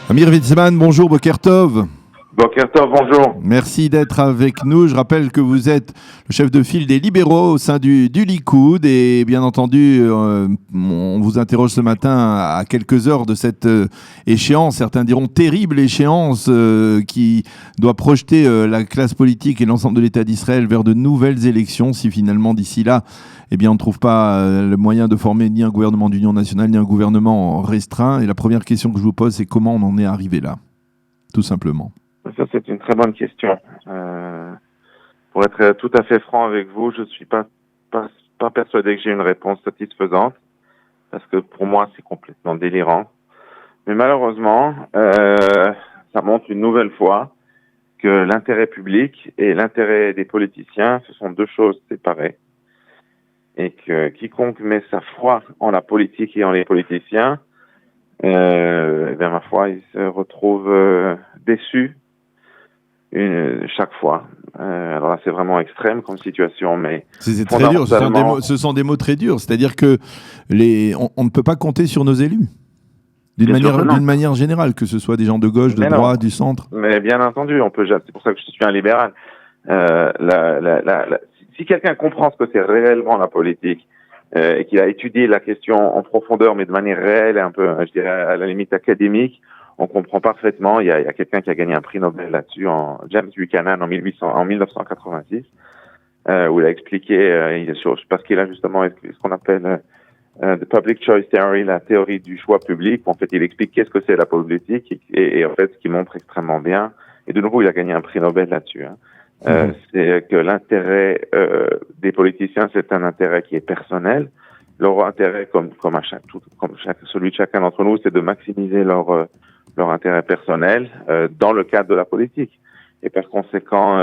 Amir Witzman, bonjour, Boker Tov. Boker Tov, bonjour. Merci d'être avec nous. Je rappelle que vous êtes le chef de file des libéraux au sein du Likoud et bien entendu, on vous interroge ce matin à quelques heures de cette échéance, certains diront terrible échéance qui doit projeter la classe politique et l'ensemble de l'État d'Israël vers de nouvelles élections si finalement d'ici là, eh bien, on ne trouve pas le moyen de former ni un gouvernement d'union nationale ni un gouvernement restreint. Et la première question que je vous pose, c'est comment on en est arrivé là, tout simplement. Ça, c'est une très bonne question. Pour être tout à fait franc avec vous, je ne suis pas persuadé que j'ai une réponse satisfaisante, parce que pour moi, c'est complètement délirant. Mais malheureusement, ça montre une nouvelle fois que l'intérêt public et l'intérêt des politiciens, ce sont deux choses séparées. Et que quiconque met sa foi en la politique et en les politiciens, eh bien, ma foi, il se retrouve déçu chaque fois. Alors là, c'est vraiment extrême comme situation, mais c'est très dur. Ce sont des mots très durs. C'est-à-dire que on ne peut pas compter sur nos élus d'une manière générale, que ce soit des gens de gauche, de droite, du centre. Mais bien entendu, on peut. C'est pour ça que je suis un libéral. Si quelqu'un comprend ce que c'est réellement la politique et qu'il a étudié la question en profondeur, mais de manière réelle et un peu, je dirais, à la limite académique, on comprend parfaitement. Il y a quelqu'un qui a gagné un prix Nobel là-dessus, James Buchanan, en 1986, où il a expliqué, parce qu'il a justement ce qu'on appelle the public choice theory, la théorie du choix public. En fait, il explique qu'est-ce que c'est la politique et en fait, ce qu'il montre extrêmement bien. Et de nouveau, il a gagné un prix Nobel là-dessus. C'est que l'intérêt des politiciens, c'est un intérêt qui est personnel. Leur intérêt, comme celui de chacun d'entre nous, c'est de maximiser leur intérêt personnel dans le cadre de la politique. Et par conséquent,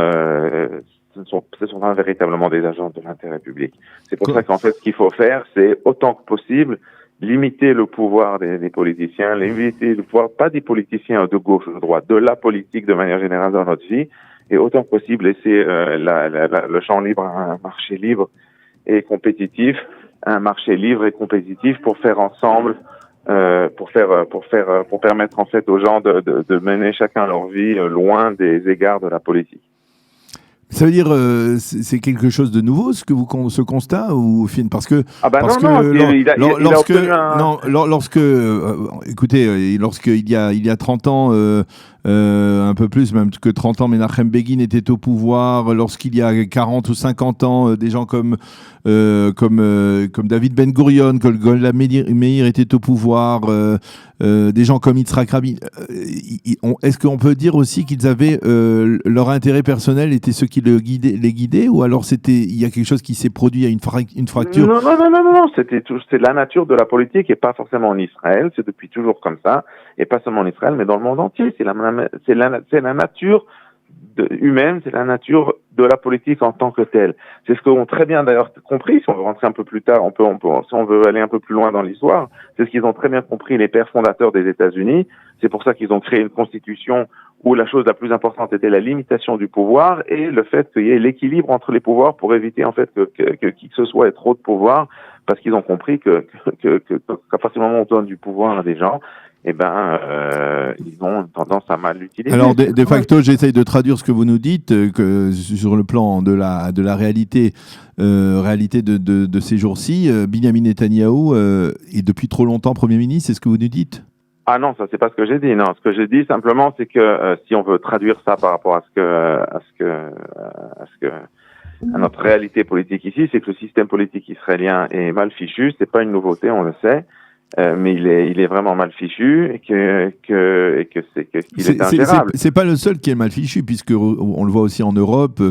ce sont pas véritablement des agents de l'intérêt public. C'est pour ça qu'en fait, ce qu'il faut faire, c'est autant que possible limiter le pouvoir des politiciens, limiter le pouvoir, pas des politiciens de gauche ou de droite, de la politique de manière générale dans notre vie, et autant que possible laisser le champ libre à un marché libre et compétitif, pour faire ensemble, pour permettre en fait aux gens de mener chacun leur vie loin des égards de la politique. Ça veut dire c'est quelque chose de nouveau ce constat ou parce que lorsqu'il y a 30 ans un peu plus même que 30 ans, Menachem Begin était au pouvoir, lorsqu'il y a 40 ou 50 ans des gens comme David Ben Gurion, que Golda Meir était au pouvoir, des gens comme Yitzhak Rabin, est-ce qu'on peut dire aussi qu'ils avaient leur intérêt personnel était ce qui les guidait, ou alors il y a quelque chose qui s'est produit, il y a une fracture? Non, c'est la nature de la politique et pas forcément en Israël, c'est depuis toujours comme ça, et pas seulement en Israël, mais dans le monde entier, c'est la nature humaine, c'est la nature de la politique en tant que telle. C'est ce qu'ont très bien d'ailleurs compris, si on veut rentrer un peu plus tard, si on veut aller un peu plus loin dans l'histoire, c'est ce qu'ils ont très bien compris les pères fondateurs des États-Unis. C'est pour ça qu'ils ont créé une constitution où la chose la plus importante était la limitation du pouvoir et le fait qu'il y ait l'équilibre entre les pouvoirs pour éviter en fait que qui que ce soit ait trop de pouvoir, parce qu'ils ont compris qu'à partir du moment où on donne du pouvoir à des gens, ils ont tendance à mal l'utiliser. Alors, de facto, j'essaye de traduire ce que vous nous dites, que sur le plan de la réalité de ces jours-ci, Binyamin Netanyahou est depuis trop longtemps Premier ministre, c'est ce que vous nous dites? Ah non, ça c'est pas ce que j'ai dit. Non, ce que j'ai dit simplement, c'est que si on veut traduire ça par rapport à notre réalité politique ici, c'est que le système politique israélien est mal fichu. C'est pas une nouveauté, on le sait. Mais il est vraiment mal fichu et qu'il est ingérable. C'est pas le seul qui est mal fichu, puisque on le voit aussi en Europe,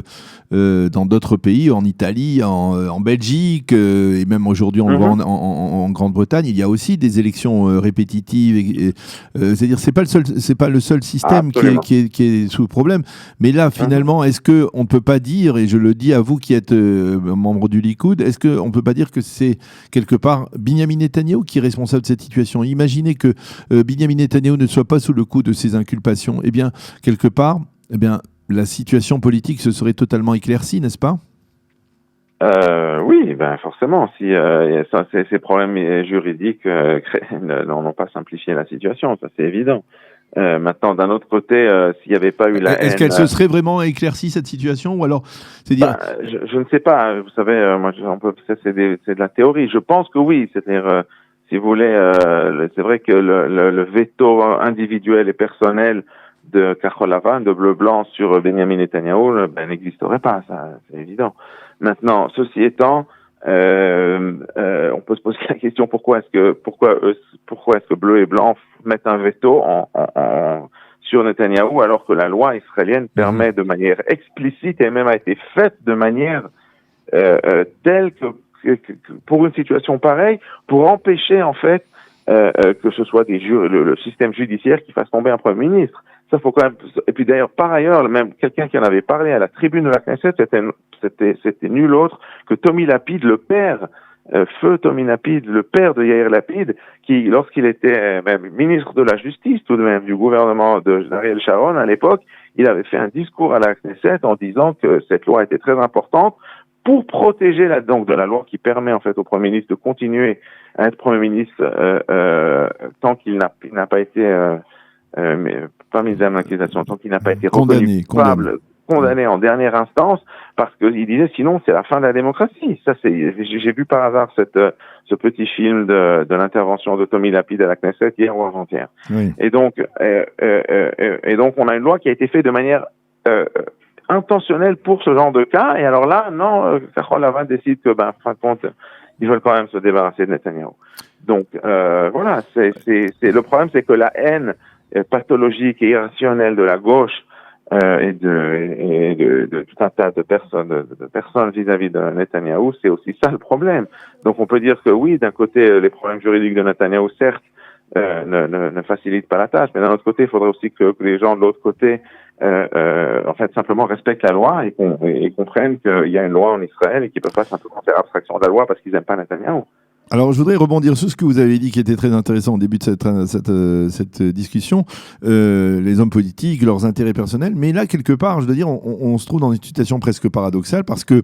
dans d'autres pays, en Italie, en Belgique, et même aujourd'hui on le voit en Grande-Bretagne. Il y a aussi des élections répétitives. C'est-à-dire c'est pas le seul système qui est sous problème. Mais là finalement, est-ce que on peut pas dire, et je le dis à vous qui êtes membre du Likoud, est-ce que on peut pas dire que c'est quelque part Binyamin Netanyahou qui est responsable de cette situation? Imaginez que Binyamin Netanyahou ne soit pas sous le coup de ces inculpations. Eh bien, quelque part, la situation politique se serait totalement éclaircie, n'est-ce pas? Oui, forcément. Si ces problèmes juridiques n'ont pas simplifié la situation, ça c'est évident. Maintenant, d'un autre côté, s'il n'y avait pas eu la haine... Est-ce qu'elle se serait vraiment éclaircie, cette situation, ou alors, c'est-à-dire... je ne sais pas. Vous savez, moi, c'est de la théorie. Je pense que oui. C'est-à-dire, si vous voulez, c'est vrai que le veto individuel et personnel de Kahol Lavan, de Bleu-Blanc sur Benjamin Netanyahou, n'existerait pas. Ça, c'est évident. Maintenant, ceci étant, on peut se poser la question pourquoi est-ce que Bleu et Blanc mettent un veto sur Netanyahou alors que la loi israélienne permet de manière explicite et même a été faite de manière telle que pour une situation pareille, pour empêcher en fait que ce soit le système judiciaire qui fasse tomber un Premier ministre. Ça faut quand même. Et puis d'ailleurs, par ailleurs, même quelqu'un qui en avait parlé à la tribune de la Knesset, c'était nul autre que Tommy Lapid, le père, feu Tommy Lapid, le père de Yair Lapid, qui, lorsqu'il était même ministre de la Justice, tout de même, du gouvernement d'Ariel Sharon à l'époque, il avait fait un discours à la Knesset en disant que cette loi était très importante pour protéger donc de la loi qui permet en fait au Premier ministre de continuer à être Premier ministre tant qu'il n'a pas été mais pas mis à l'accusation, tant qu'il n'a pas été reconnu condamné en dernière instance, parce qu'il disait sinon c'est la fin de la démocratie. Ça, j'ai vu par hasard ce petit film de l'intervention de Tommy Lapid à la Knesset hier ou avant-hier. Oui. Et donc on a une loi qui a été faite de manière intentionnelle pour ce genre de cas. Et alors là, non, Kahol Lavan décide que, en fin de compte, ils veulent quand même se débarrasser de Netanyahou. Donc voilà, le problème, c'est que la haine pathologique et irrationnelle de la gauche et de tout un tas de personnes vis-à-vis de Netanyahou, c'est aussi ça le problème. Donc on peut dire que oui, d'un côté, les problèmes juridiques de Netanyahou, certes, ne facilitent pas la tâche, mais d'un autre côté, il faudrait aussi que les gens de l'autre côté, en fait, simplement respectent la loi et comprennent qu'il y a une loi en Israël et qu'ils ne peuvent pas simplement faire abstraction de la loi parce qu'ils n'aiment pas Netanyahou. Alors, je voudrais rebondir sur ce que vous avez dit qui était très intéressant au début de cette discussion, les hommes politiques, leurs intérêts personnels. Mais là, quelque part, je dois dire, on se trouve dans une situation presque paradoxale parce que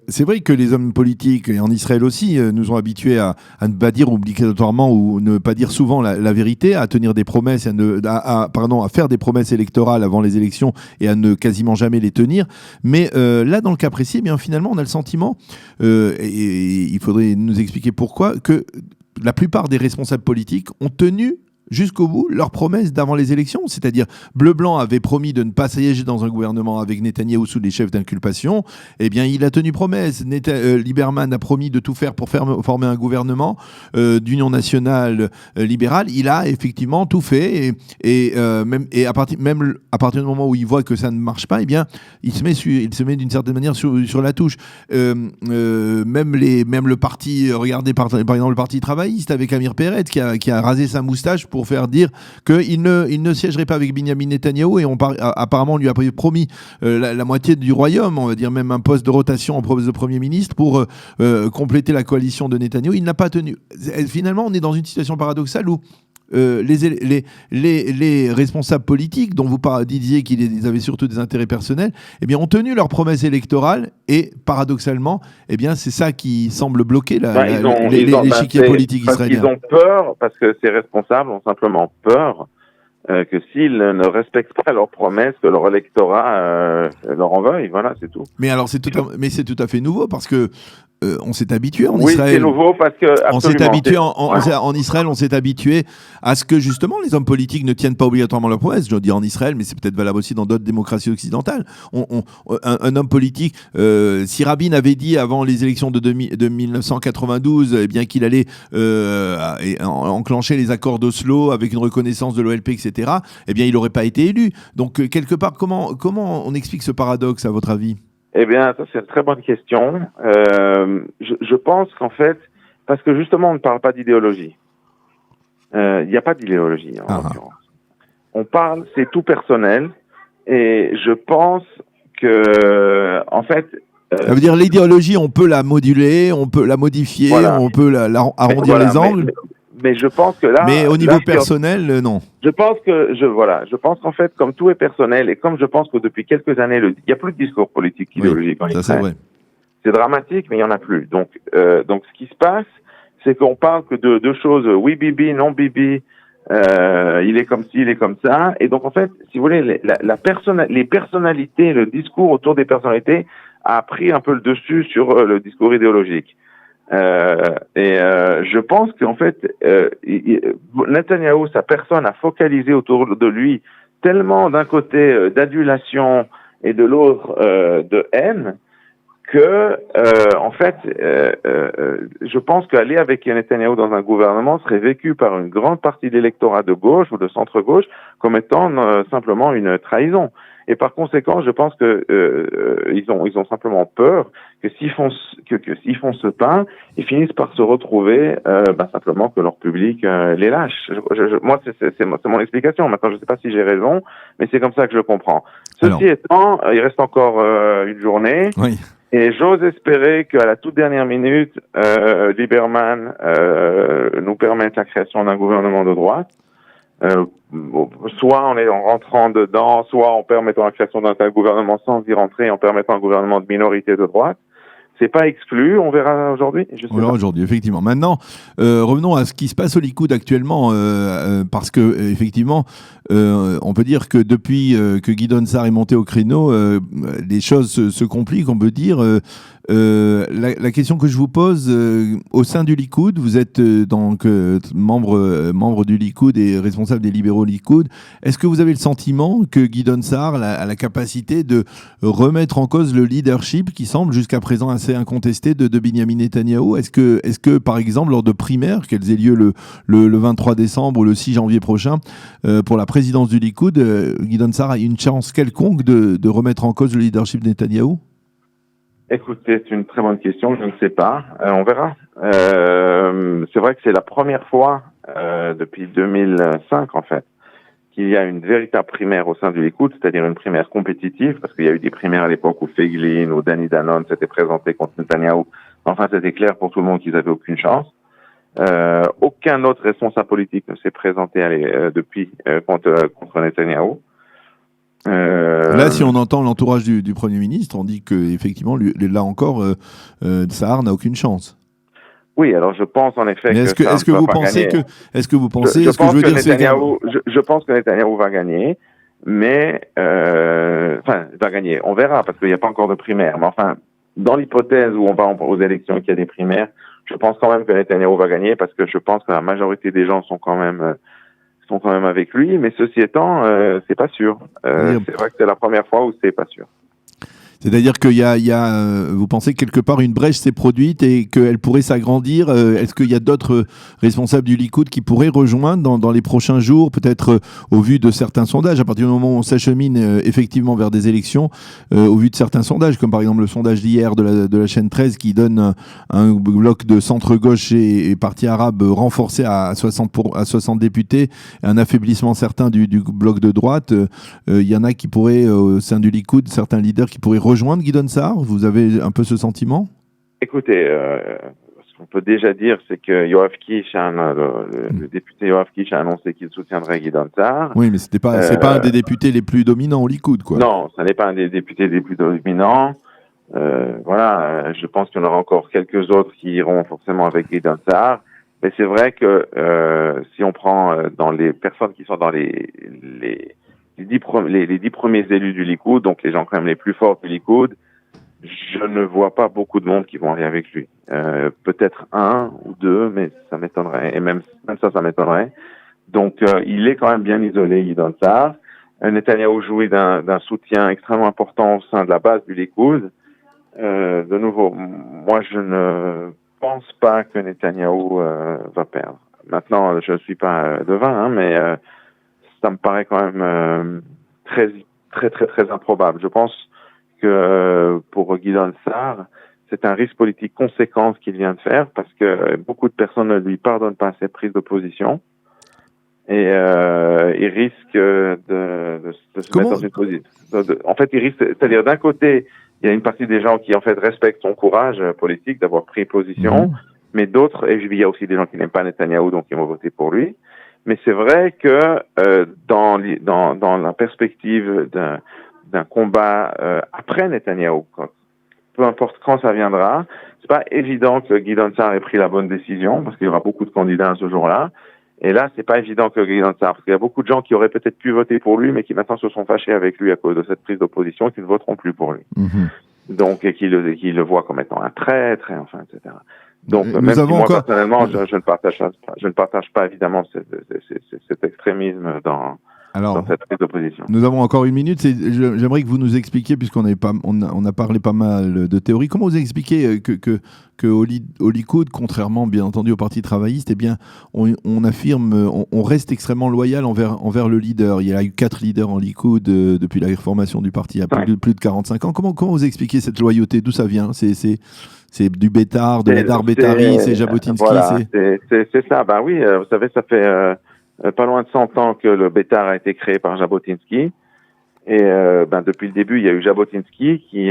c'est vrai que les hommes politiques, et en Israël aussi, nous ont habitués à ne pas dire obligatoirement ou ne pas dire souvent la vérité, à tenir des promesses, à faire des promesses électorales avant les élections et à ne quasiment jamais les tenir. Mais là, dans le cas précis, finalement, on a le sentiment, et il faudrait nous expliquer pourquoi, que la plupart des responsables politiques ont tenu jusqu'au bout leurs promesses d'avant les élections. C'est-à-dire, Bleu-Blanc avait promis de ne pas siéger dans un gouvernement avec Netanyahou sous les chefs d'inculpation. Eh bien, il a tenu promesse. Lieberman a promis de tout faire pour former un gouvernement d'union nationale libérale. Il a effectivement tout fait. À partir du moment où il voit que ça ne marche pas, eh bien, il se met d'une certaine manière sur la touche. Même le parti, regardez par exemple le parti travailliste avec Amir Peretz qui a rasé sa moustache pour faire dire qu'il ne siégerait pas avec Benjamin Netanyahou et apparemment on lui a promis la moitié du royaume, on va dire même un poste de rotation en poste de Premier ministre pour compléter la coalition de Netanyahou. Il n'a pas tenu. Finalement, on est dans une situation paradoxale où les responsables politiques, dont vous disiez qu'ils avaient surtout des intérêts personnels, eh bien, ont tenu leurs promesses électorales et, paradoxalement, eh bien, c'est ça qui semble bloquer l'échiquier politique israélien. Ils ont peur, parce que ces responsables ont simplement peur que s'ils ne respectent pas leurs promesses, que leur électorat leur en veuille. Voilà, c'est tout. Mais alors, c'est tout à fait nouveau, parce que on s'est habitué en Oui, Israël. c'est nouveau parce que on s'est habitué en Israël, on s'est habitué à ce que justement les hommes politiques ne tiennent pas obligatoirement leurs promesses. Je dis en Israël, mais c'est peut-être valable aussi dans d'autres démocraties occidentales. Un homme politique, si Rabin avait dit avant les élections de 1992, eh bien qu'il allait enclencher les accords d'Oslo avec une reconnaissance de l'OLP, etc. Eh bien, il n'aurait pas été élu. Donc quelque part, comment on explique ce paradoxe à votre avis? Eh bien, ça, c'est une très bonne question. Je pense qu'en fait, parce que justement, on ne parle pas d'idéologie. Il n'y a pas d'idéologie, en l'occurrence. On parle, c'est tout personnel, et je pense que, en fait... ça veut dire l'idéologie, on peut la moduler, on peut la modifier, voilà. On peut arrondir les angles. Mais je pense que là... Mais au niveau personnel, non. Je pense qu'en fait, comme tout est personnel, et comme je pense que depuis quelques années, il n'y a plus de discours politique idéologique en Israël. C'est vrai. C'est dramatique, mais il n'y en a plus. Donc, ce qui se passe, c'est qu'on parle que de choses, oui Bibi, non Bibi, il est comme ci, il est comme ça. Et donc, en fait, si vous voulez, les personnalités, le discours autour des personnalités a pris un peu le dessus sur le discours idéologique. Je pense qu'en fait, Netanyahou, sa personne, a focalisé autour de lui tellement d'un côté d'adulation et de l'autre de haine que, en fait, je pense qu'aller avec Netanyahou dans un gouvernement serait vécu par une grande partie de l'électorat de gauche ou de centre-gauche comme étant simplement une trahison. Et par conséquent, je pense que ils ont simplement peur que s'ils font s'ils font ce pas, ils finissent par se retrouver simplement que leur public les lâche. Moi, c'est mon explication. Maintenant, je ne sais pas si j'ai raison, mais c'est comme ça que je le comprends. Ceci étant, il reste encore une journée. Oui. Et j'ose espérer qu'à la toute dernière minute, Lieberman nous permette la création d'un gouvernement de droite, soit en rentrant dedans, soit en permettant la création d'un tel gouvernement sans y rentrer, en permettant un gouvernement de minorité de droite. C'est pas exclu, on verra aujourd'hui. On verra aujourd'hui, effectivement. Maintenant, revenons à ce qui se passe au Likoud actuellement, parce que effectivement, on peut dire que depuis que Gideon Sa'ar est monté au créneau, les choses se compliquent, on peut dire. La question que je vous pose, au sein du Likoud, vous êtes donc membre du Likoud et responsable des libéraux Likoud. Est-ce que vous avez le sentiment que Gideon Sa'ar a la capacité de remettre en cause le leadership qui semble jusqu'à présent assez incontesté de Binyamin Netanyahou? Est-ce que, par exemple, lors de primaires, qu'elles aient lieu le 23 décembre ou le 6 janvier prochain, pour la présidence du Likoud, Gideon Sa'ar a une chance quelconque de remettre en cause le leadership de Netanyahou? Écoutez, c'est une très bonne question, je ne sais pas, on verra. C'est vrai que c'est la première fois depuis 2005 en fait qu'il y a une véritable primaire au sein du Likoud, c'est-à-dire une primaire compétitive, parce qu'il y a eu des primaires à l'époque où Feiglin ou Danny Danon s'étaient présentés contre Netanyahou. Enfin, c'était clair pour tout le monde qu'ils avaient aucune chance. Aucun autre responsable politique ne s'est présenté depuis contre Netanyahou. Là, si on entend l'entourage du Premier ministre, on dit qu'effectivement, là encore, Sa'ar n'a aucune chance. Oui, alors je pense en effet est-ce que vous pensez que je pense que Netanyahou va gagner, mais va gagner. On verra parce qu'il n'y a pas encore de primaire. Mais enfin, dans l'hypothèse où on va aux élections et qu'il y a des primaires, je pense quand même que Netanyahou va gagner parce que je pense que la majorité des gens sont quand même avec lui. Mais ceci étant, c'est pas sûr. C'est vrai que c'est la première fois où c'est pas sûr. C'est-à-dire qu'il y a vous pensez que quelque part une brèche s'est produite et qu'elle pourrait s'agrandir. Est-ce qu'il y a d'autres responsables du Likoud qui pourraient rejoindre dans les prochains jours, peut-être au vu de certains sondages, à partir du moment où on s'achemine effectivement vers des élections, au vu de certains sondages, comme par exemple le sondage d'hier de la chaîne 13 qui donne un bloc de centre-gauche et parti arabe renforcé à 60 députés, un affaiblissement certain du bloc de droite. Il y en a qui pourraient, au sein du Likoud, certains leaders qui pourraient rejoindre Gideon Sa'ar? Vous avez un peu ce sentiment? Écoutez, ce qu'on peut déjà dire, c'est que Yoav Kish, le député Yoav Kish a annoncé qu'il soutiendrait Gideon Sa'ar. Oui, mais c'est pas un des députés les plus dominants au Likoud, quoi. Non, ça n'est pas un des députés les plus dominants. Voilà, je pense qu'il y en aura encore quelques autres qui iront forcément avec Gideon Sa'ar. Mais c'est vrai que si on prend dans les personnes qui sont dans les 10 premiers élus du Likoud, donc les gens quand même les plus forts du Likoud, je ne vois pas beaucoup de monde qui vont aller avec lui. Peut-être un ou deux, mais ça m'étonnerait. Et même ça m'étonnerait. Donc, il est quand même bien isolé, Gideon Sa'ar. Netanyahou jouit d'un soutien extrêmement important au sein de la base du Likoud. De nouveau, moi, je ne pense pas que Netanyahou va perdre. Maintenant, je ne suis pas devin, mais ça me paraît quand même très, très, très, très improbable. Je pense que pour Gideon Sa'ar, c'est un risque politique conséquent ce qu'il vient de faire parce que beaucoup de personnes ne lui pardonnent pas ses prises de position et il risque de se mettre dans une position. En fait, il risque, c'est-à-dire d'un côté, il y a une partie des gens qui en fait respectent son courage politique d'avoir pris position, mais d'autres, et il y a aussi des gens qui n'aiment pas Netanyahou donc ils vont voter pour lui. Mais c'est vrai que dans la perspective d'un combat après Netanyahou, peu importe quand ça viendra, c'est pas évident que Gideon Sa'ar ait pris la bonne décision parce qu'il y aura beaucoup de candidats ce jour-là. Et là, c'est pas évident que Gideon Sa'ar, parce qu'il y a beaucoup de gens qui auraient peut-être pu voter pour lui, mais qui maintenant se sont fâchés avec lui à cause de cette prise d'opposition et qui ne voteront plus pour lui. Donc, et qui le voient comme étant un traître, enfin, etc. Donc, même si moi, personnellement, je ne partage pas évidemment cet extrémisme dans cette prise d'opposition. Nous avons encore une minute. J'aimerais que vous nous expliquiez, puisqu'on a parlé pas mal de théories, comment vous expliquez que au Likoud, contrairement bien entendu au Parti travailliste, eh bien, on affirme, on reste extrêmement loyal envers le leader. Il y a eu 4 leaders en Likoud depuis la formation du parti il y a plus de 45 ans. Comment vous expliquez cette loyauté? D'où ça vient? C'est du Bétard, de l'Edar Bétari, c'est Jabotinsky. Voilà, c'est ça. Ben oui, vous savez, ça fait pas loin de 100 ans que le Bétard a été créé par Jabotinsky. Et depuis le début, il y a eu Jabotinsky qui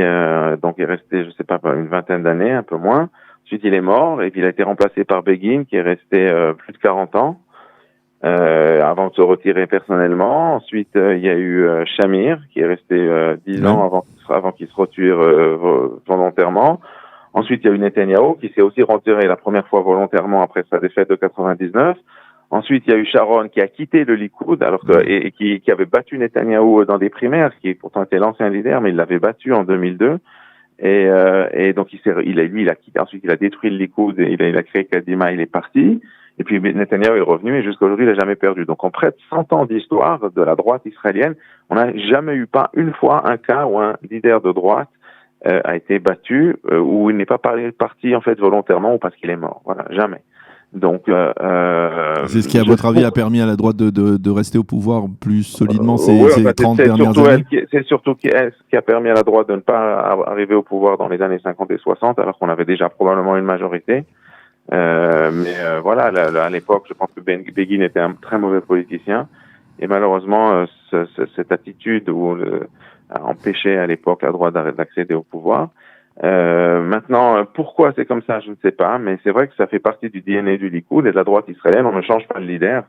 donc est resté, je sais pas, une vingtaine d'années, un peu moins. Ensuite, il est mort et puis il a été remplacé par Begin qui est resté plus de 40 ans avant de se retirer personnellement. Ensuite, il y a eu Shamir qui est resté 10 ans avant qu'il se retire volontairement. Ensuite, il y a eu Netanyahou qui s'est aussi retiré la première fois volontairement après sa défaite de 99. Ensuite, il y a eu Sharon qui a quitté le Likoud et qui avait battu Netanyahou dans des primaires, qui pourtant était l'ancien leader, mais il l'avait battu en 2002. Et donc il a quitté. Ensuite, il a détruit le Likoud et il a créé Kadima, il est parti. Et puis Netanyahou est revenu et jusqu'à aujourd'hui, il n'a jamais perdu. Donc, en près de 100 ans d'histoire de la droite israélienne, on n'a jamais eu pas une fois un cas où un leader de droite a été battu, où il n'est pas parti en fait volontairement ou parce qu'il est mort. Voilà, jamais. Donc, c'est ce qui, à votre avis, a permis à la droite de rester au pouvoir plus solidement ces 30 dernières années. C'est surtout ce qui a permis à la droite de ne pas arriver au pouvoir dans les années 50 et 60, alors qu'on avait déjà probablement une majorité. Voilà, à l'époque, je pense que Begin était un très mauvais politicien. Et malheureusement, cette attitude a empêché à l'époque la droite d'accéder au pouvoir. Maintenant, pourquoi c'est comme ça, je ne sais pas, mais c'est vrai que ça fait partie du DNA du Likoud et de la droite israélienne. On ne change pas de leader.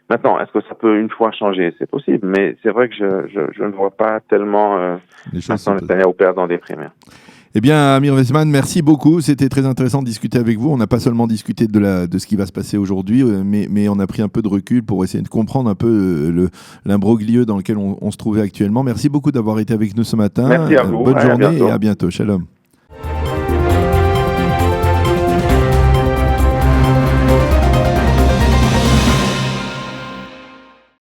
Maintenant, est-ce que ça peut une fois changer? C'est possible, mais c'est vrai que je ne vois pas tellement maintenant Netanyahou perdre dans des primaires. Eh bien, Amir Weissman, merci beaucoup. C'était très intéressant de discuter avec vous. On n'a pas seulement discuté de ce qui va se passer aujourd'hui, mais on a pris un peu de recul pour essayer de comprendre un peu l'imbroglio dans lequel on se trouvait actuellement. Merci beaucoup d'avoir été avec nous ce matin. Merci à vous. Bonne journée et à bientôt. Shalom.